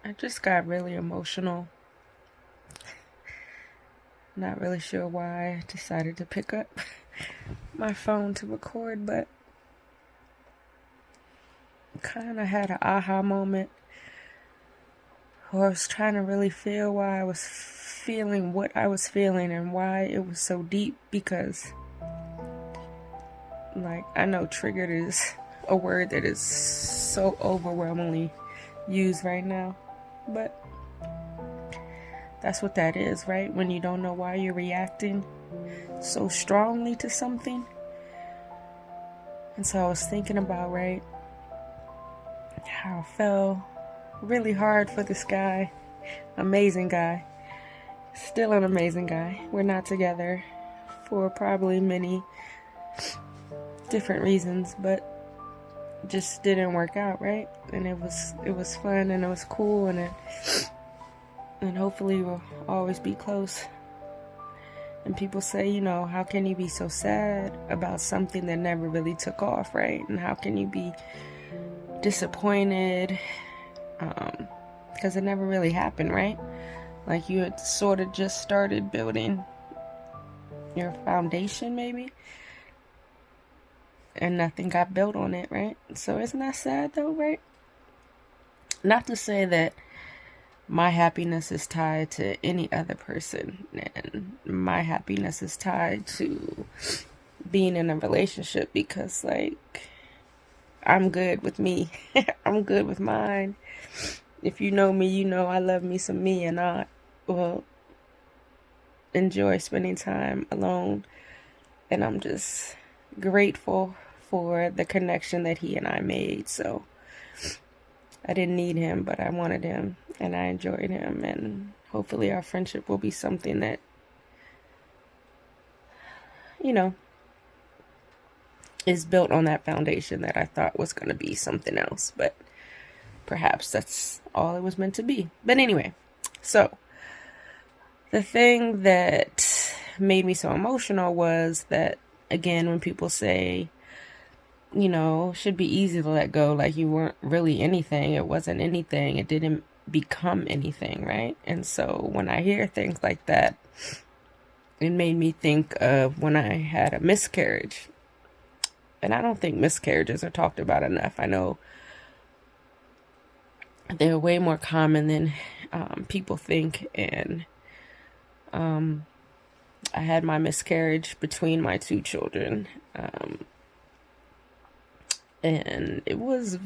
I just got really emotional. Not really sure why I decided to pick up my phone to record, but kind of had an aha moment. Or I was trying to really feel why I was feeling what I was feeling and why it was so deep, because, like, I know triggered is a word that is so overwhelmingly used right now, but that's what that is, right? When you don't know why you're reacting so strongly to something. And so I was thinking about, right, how I fell really hard for this guy. Amazing guy. Still an amazing guy. We're not together for probably many different reasons, but just didn't work out, right? And it was fun and it was cool, and hopefully we'll always be close. And people say, how can you be so sad about something that never really took off, right? And how can you be disappointed because it never really happened, right? Like you had sort of just started building your foundation, maybe, and nothing got built on it, right? So isn't that sad though, right? Not to say that my happiness is tied to any other person, and my happiness is tied to being in a relationship, because, like, I'm good with me. I'm good with mine. If you know me, you know I love me some me, and I will enjoy spending time alone. And I'm just grateful for the connection that he and I made. So I didn't need him, but I wanted him, and I enjoyed him, and hopefully our friendship will be something that, is built on that foundation that I thought was going to be something else, but perhaps that's all it was meant to be. But anyway, so the thing that made me so emotional was that, again, when people say, should be easy to let go, like you weren't really anything, it wasn't anything, it didn't become anything, right? And so when I hear things like that, it made me think of when I had a miscarriage. And I don't think miscarriages are talked about enough. I know they're way more common than people think. And I had my miscarriage between my two children. And it was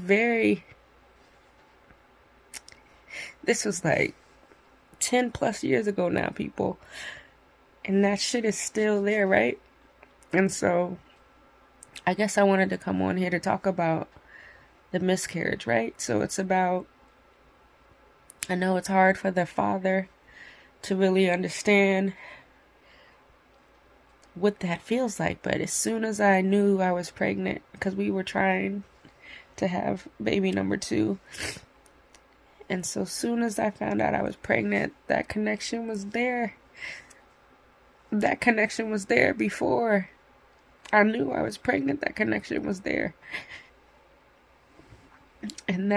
this was like 10 plus years ago now, people. And that shit is still there, right? And so I guess I wanted to come on here to talk about the miscarriage, right? So it's about, I know it's hard for the father to really understand what that feels like, but as soon as I knew I was pregnant, because we were trying to have baby number 2, and so soon as I found out I was pregnant, that connection was there. That connection was there before I knew I was pregnant. That connection was there. And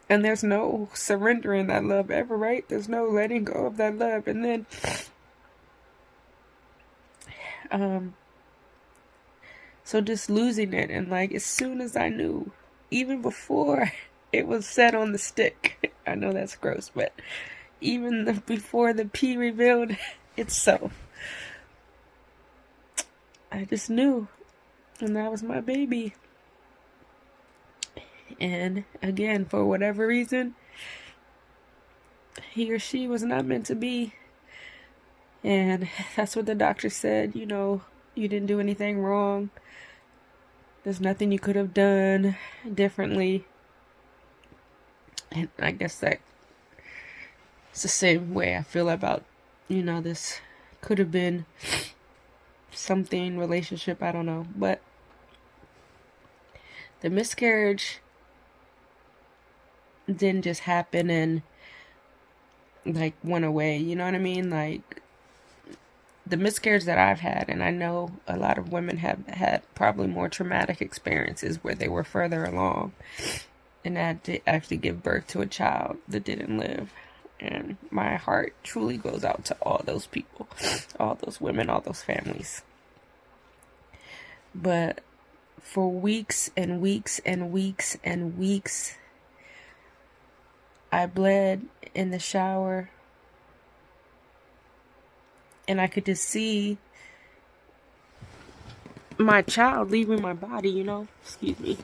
there's no surrendering that love ever, right? There's no letting go of that love. And then so just losing it, and like as soon as I knew, even before it was set on the stick, I know that's gross, but even before the pea revealed itself, I just knew, and that was my baby. And again, for whatever reason, he or she was not meant to be. And that's what the doctor said. You didn't do anything wrong. There's nothing you could have done differently. And I guess that it's the same way I feel about, this could have been something, relationship, I don't know. But the miscarriage didn't just happen and like went away, you know what I mean? Like the miscarriage that I've had, and I know a lot of women have had probably more traumatic experiences where they were further along And I had to actually give birth to a child that didn't live. And my heart truly goes out to all those people, all those women, all those families. But for weeks and weeks and weeks and weeks, I bled in the shower. And I could just see my child leaving my body, you know? Excuse me.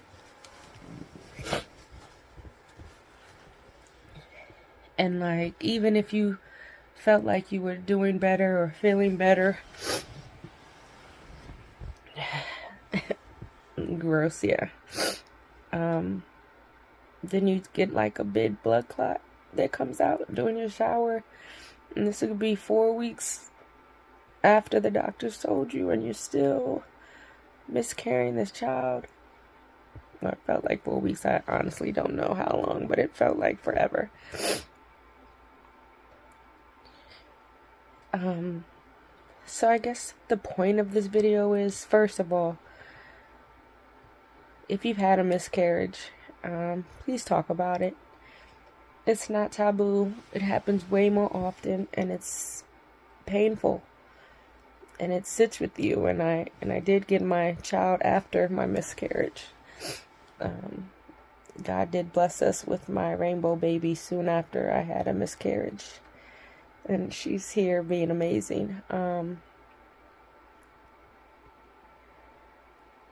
And like, even if you felt like you were doing better or feeling better, gross, yeah. Then you get like a big blood clot that comes out during your shower. And this could be 4 weeks after the doctors told you, and you're still miscarrying this child. Well, it felt like 4 weeks. I honestly don't know how long, but it felt like forever. So I guess the point of this video is, first of all, if you've had a miscarriage, please talk about it. It's not taboo. It happens way more often, and it's painful, and it sits with you. And I did get my child after my miscarriage. God did bless us with my rainbow baby soon after I had a miscarriage, and she's here being amazing.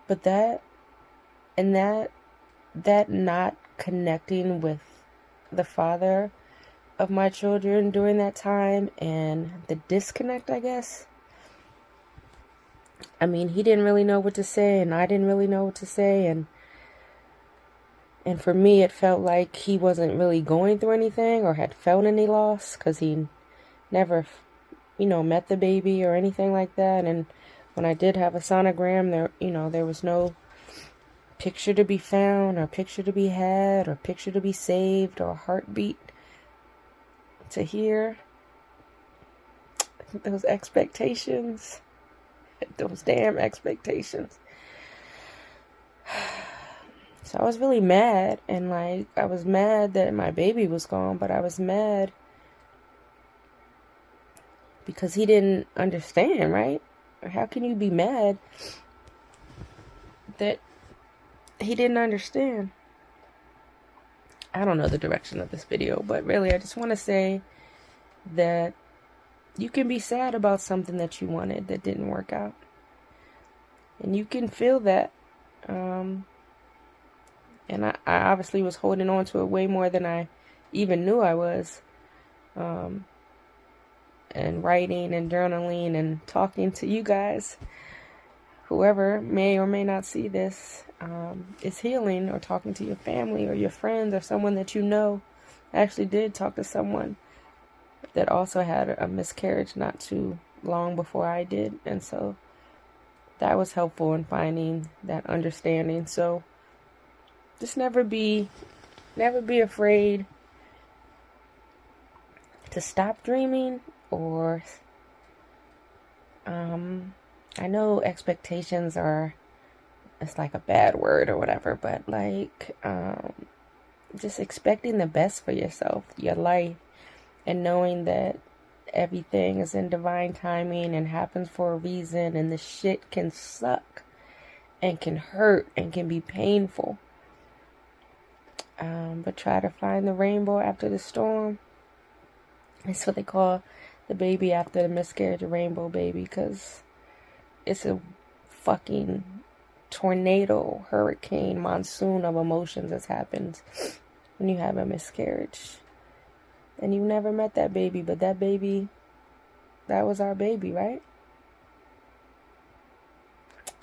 But that not connecting with the father of my children during that time, and the disconnect, I guess. I mean, he didn't really know what to say, and I didn't really know what to say, and for me, it felt like he wasn't really going through anything or had felt any loss, because he never, met the baby or anything like that. And when I did have a sonogram, there was no picture to be found, or picture to be had, or picture to be saved, or heartbeat to hear. Those expectations, those damn expectations. So I was really mad, and like, I was mad that my baby was gone, but I was mad because he didn't understand, right? How can you be mad that he didn't understand? I don't know the direction of this video, but really I just want to say that you can be sad about something that you wanted that didn't work out. And you can feel that. And I obviously was holding on to it way more than I even knew I was. And writing and journaling and talking to you guys, whoever may or may not see this, is healing, or talking to your family or your friends or someone that you know. I actually did talk to someone that also had a miscarriage not too long before I did. And so that was helpful in finding that understanding. So just never be afraid to stop dreaming, or I know expectations it's like a bad word or whatever, but like just expecting the best for yourself, your life, and knowing that everything is in divine timing and happens for a reason, and the shit can suck and can hurt and can be painful. But try to find the rainbow after the storm. That's what they call the baby after the miscarriage, a rainbow baby, because it's a fucking tornado, hurricane, monsoon of emotions that happens when you have a miscarriage. And you never met that baby, but that baby, that was our baby, right?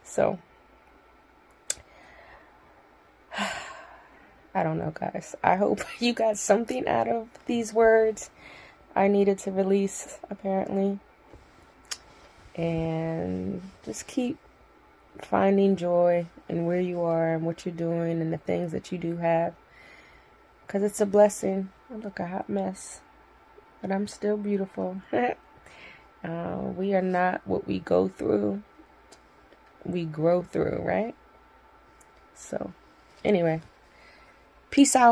So I don't know, guys. I hope you got something out of these words I needed to release, apparently. And just keep finding joy in where you are and what you're doing and the things that you do have. Because it's a blessing. I look a hot mess, but I'm still beautiful. We are not what we go through. We grow through, right? So, anyway. Peace out.